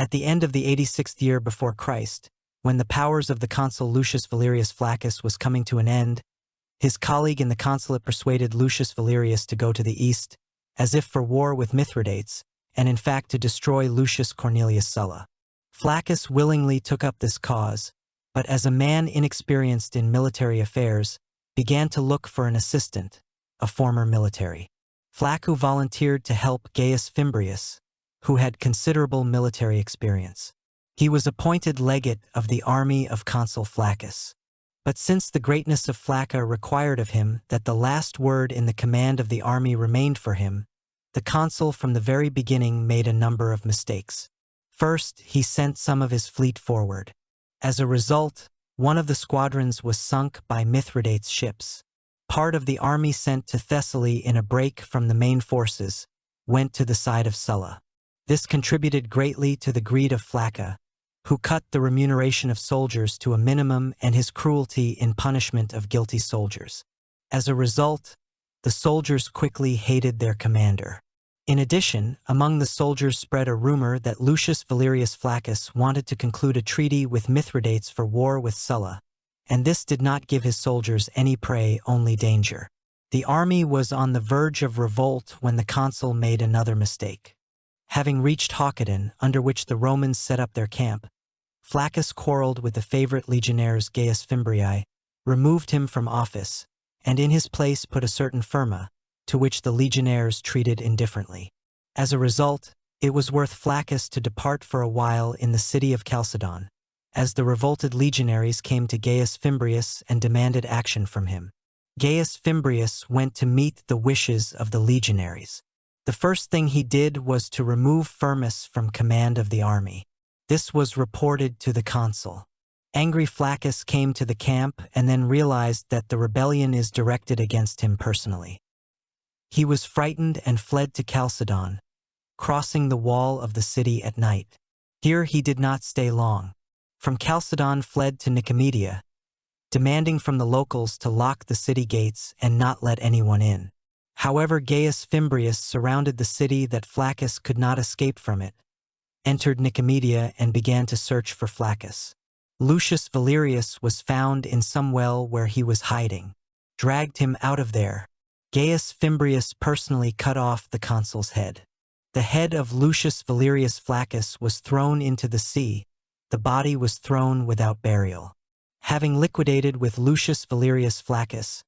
At the end of the 86th year before Christ, when the powers of the consul Lucius Valerius Flaccus was coming to an end, his colleague in the consulate persuaded Lucius Valerius to go to the east, as if for war with Mithridates, and in fact to destroy Lucius Cornelius Sulla. Flaccus willingly took up this cause, but as a man inexperienced in military affairs, began to look for an assistant, a former military. Flaccus volunteered to help Gaius Fimbria, who had considerable military experience. He was appointed legate of the army of consul Flaccus. But since the greatness of Flaccus required of him that the last word in the command of the army remained for him, the consul from the very beginning made a number of mistakes. First, he sent some of his fleet forward. As a result, one of the squadrons was sunk by Mithridates' ships. Part of the army sent to Thessaly in a break from the main forces went to the side of Sulla. This contributed greatly to the greed of Flaccus, who cut the remuneration of soldiers to a minimum and his cruelty in punishment of guilty soldiers. As a result, the soldiers quickly hated their commander. In addition, among the soldiers spread a rumor that Lucius Valerius Flaccus wanted to conclude a treaty with Mithridates for war with Sulla, and this did not give his soldiers any prey, only danger. The army was on the verge of revolt when the consul made another mistake. Having reached Haukedon, under which the Romans set up their camp, Flaccus quarreled with the favorite legionnaires Gaius Fimbria, removed him from office, and in his place put a certain firma, to which the legionnaires treated indifferently. As a result, it was worth Flaccus to depart for a while in the city of Chalcedon, as the revolted legionaries came to Gaius Fimbria and demanded action from him. Gaius Fimbria went to meet the wishes of the legionaries. The first thing he did was to remove Firmus from command of the army. This was reported to the consul. Angry Flaccus came to the camp and then realized that the rebellion is directed against him personally. He was frightened and fled to Chalcedon, crossing the wall of the city at night. Here he did not stay long. From Chalcedon fled to Nicomedia, demanding from the locals to lock the city gates and not let anyone in. However, Gaius Fimbria surrounded the city that Flaccus could not escape from it, entered Nicomedia and began to search for Flaccus. Lucius Valerius was found in some well where he was hiding, dragged him out of there. Gaius Fimbria personally cut off the consul's head. The head of Lucius Valerius Flaccus was thrown into the sea. The body was thrown without burial. Having liquidated with Lucius Valerius Flaccus,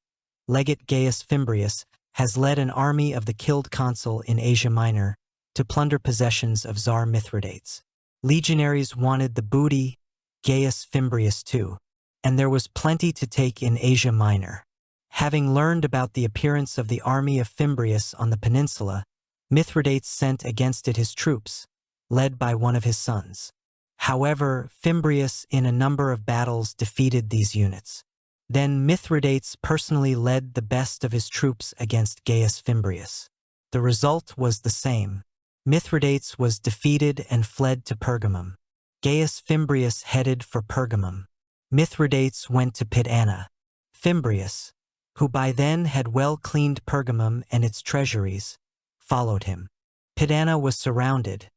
legate Gaius Fimbria has led an army of the killed consul in Asia Minor to plunder possessions of Tsar Mithridates. Legionaries wanted the booty, Gaius Fimbria too, and there was plenty to take in Asia Minor. Having learned about the appearance of the army of Fimbria on the peninsula, Mithridates sent against it his troops, led by one of his sons. However, Fimbria in a number of battles defeated these units. Then Mithridates personally led the best of his troops against Gaius Fimbria. The result was the same. Mithridates was defeated and fled to Pergamum. Gaius Fimbria headed for Pergamum. Mithridates went to Pitana. Fimbria, who by then had well cleaned Pergamum and its treasuries, followed him. Pitana was surrounded,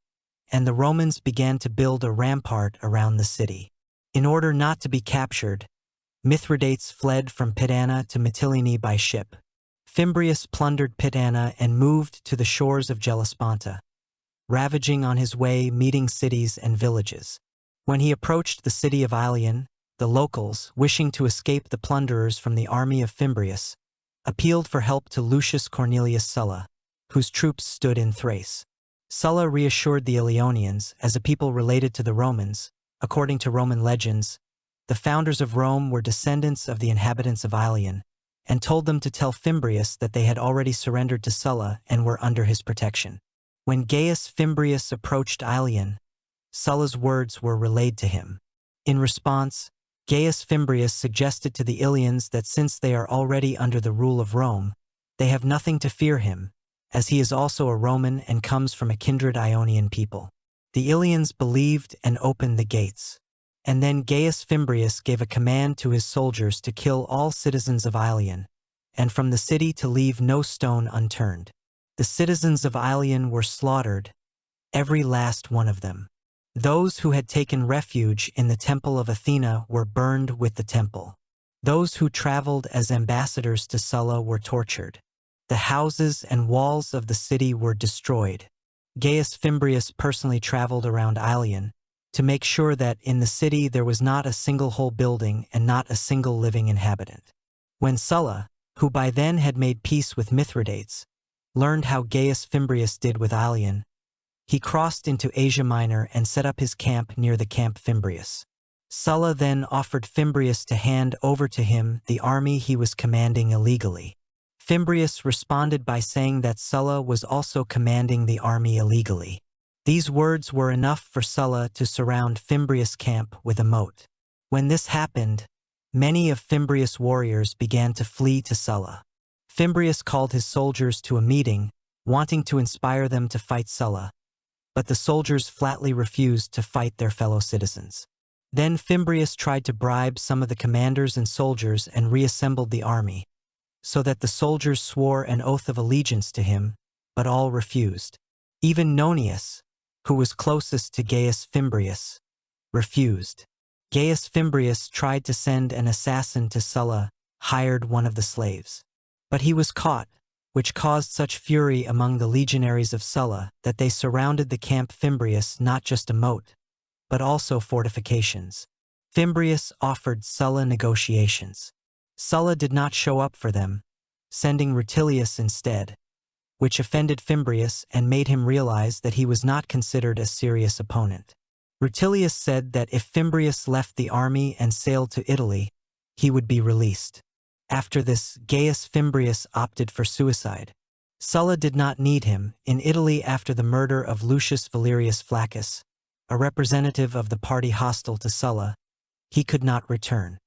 and the Romans began to build a rampart around the city. In order not to be captured, Mithridates fled from Pitana to Mytilene by ship. Fimbria plundered Pitana and moved to the shores of Hellespont, ravaging on his way meeting cities and villages. When he approached the city of Ilion, the locals, wishing to escape the plunderers from the army of Fimbria, appealed for help to Lucius Cornelius Sulla, whose troops stood in Thrace. Sulla reassured the Ilionians, as a people related to the Romans. According to Roman legends, the founders of Rome were descendants of the inhabitants of Ilion, and told them to tell Fimbria that they had already surrendered to Sulla and were under his protection. When Gaius Fimbria approached Ilion, Sulla's words were relayed to him. In response, Gaius Fimbria suggested to the Ilians that since they are already under the rule of Rome, they have nothing to fear him, as he is also a Roman and comes from a kindred Ionian people. The Ilians believed and opened the gates. And then Gaius Fimbria gave a command to his soldiers to kill all citizens of Ilion, and from the city to leave no stone unturned. The citizens of Ilion were slaughtered, every last one of them. Those who had taken refuge in the temple of Athena were burned with the temple. Those who traveled as ambassadors to Sulla were tortured. The houses and walls of the city were destroyed. Gaius Fimbria personally traveled around Ilion to make sure that in the city there was not a single whole building and not a single living inhabitant. When Sulla, who by then had made peace with Mithridates, learned how Gaius Fimbria did with Ilion, he crossed into Asia Minor and set up his camp near the Camp Fimbrius. Sulla then offered Fimbrius to hand over to him the army he was commanding illegally. Fimbrius responded by saying that Sulla was also commanding the army illegally. These words were enough for Sulla to surround Fimbrius' camp with a moat. When this happened, many of Fimbrius' warriors began to flee to Sulla. Fimbrius called his soldiers to a meeting, wanting to inspire them to fight Sulla, but the soldiers flatly refused to fight their fellow citizens. Then Fimbrius tried to bribe some of the commanders and soldiers and reassembled the army, so that the soldiers swore an oath of allegiance to him, but all refused. Even Nonius, who was closest to Gaius Fimbria, refused. Gaius Fimbria tried to send an assassin to Sulla, hired one of the slaves. But he was caught, which caused such fury among the legionaries of Sulla that they surrounded the Camp Fimbrius not just a moat, but also fortifications. Fimbrius offered Sulla negotiations. Sulla did not show up for them, sending Rutilius instead, which offended Fimbrius and made him realize that he was not considered a serious opponent. Rutilius said that if Fimbrius left the army and sailed to Italy, he would be released. After this, Gaius Fimbria opted for suicide. Sulla did not need him in Italy after the murder of Lucius Valerius Flaccus, a representative of the party hostile to Sulla. He could not return.